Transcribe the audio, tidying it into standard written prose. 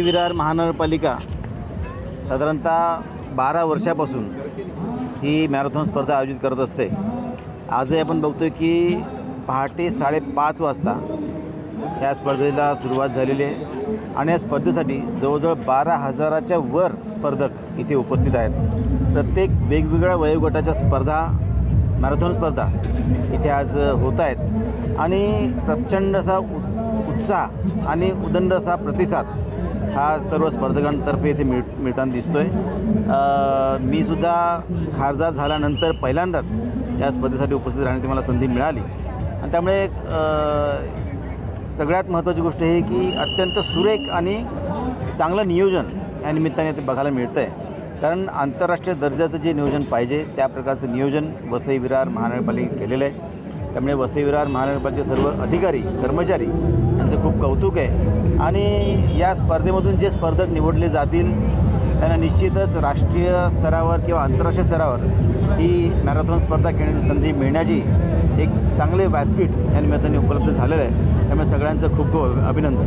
विरार महानगरपालिका साधारणतः 12 वर्षापासून ही मॅरेथॉन स्पर्धा आयोजित करत असते। आजही आपण बघतोय की पहाटे 5:30 वाजता या स्पर्धेला सुरुवात झालेली आहे आणि या स्पर्धेसाठी जवळजवळ 12,000च्या वर स्पर्धक इथे उपस्थित आहेत। प्रत्येक वेगवेगळ्या वयोगटाच्या स्पर्धा, मॅरेथॉन स्पर्धा इथे आज होत आहेत आणि प्रचंड असा उत्साह आणि उदंड असा प्रतिसाद हा सर्व स्पर्धकांतर्फे इथे मिळताना दिसतोय। मी सुद्धा खासदार झाल्यानंतर पहिल्यांदाच या स्पर्धेसाठी उपस्थित राहण्याची मला संधी मिळाली आणि त्यामुळे सगळ्यात महत्त्वाची गोष्ट ही की अत्यंत सुरेख आणि चांगलं नियोजन या निमित्ताने ते बघायला मिळतं आहे। कारण आंतरराष्ट्रीय दर्जाचं जे नियोजन पाहिजे त्या प्रकारचं नियोजन वसई विरार महानगरपालिकेने केलेलं आहे। त्यामुळे वसई विरार महानगरपालिकेचे सर्व अधिकारी, कर्मचारी यांचं खूप कौतुक आहे आणि या स्पर्धेमधून जे स्पर्धक निवडले जातील त्यांना निश्चितच राष्ट्रीय स्तरावर किंवा आंतरराष्ट्रीय स्तरावर ही मॅरेथॉन स्पर्धा खेळण्याची संधी मिळण्याची एक चांगले व्यासपीठ या निमित्ताने उपलब्ध झालेलं आहे। त्यामुळे सगळ्यांचं खूप खूप अभिनंदन।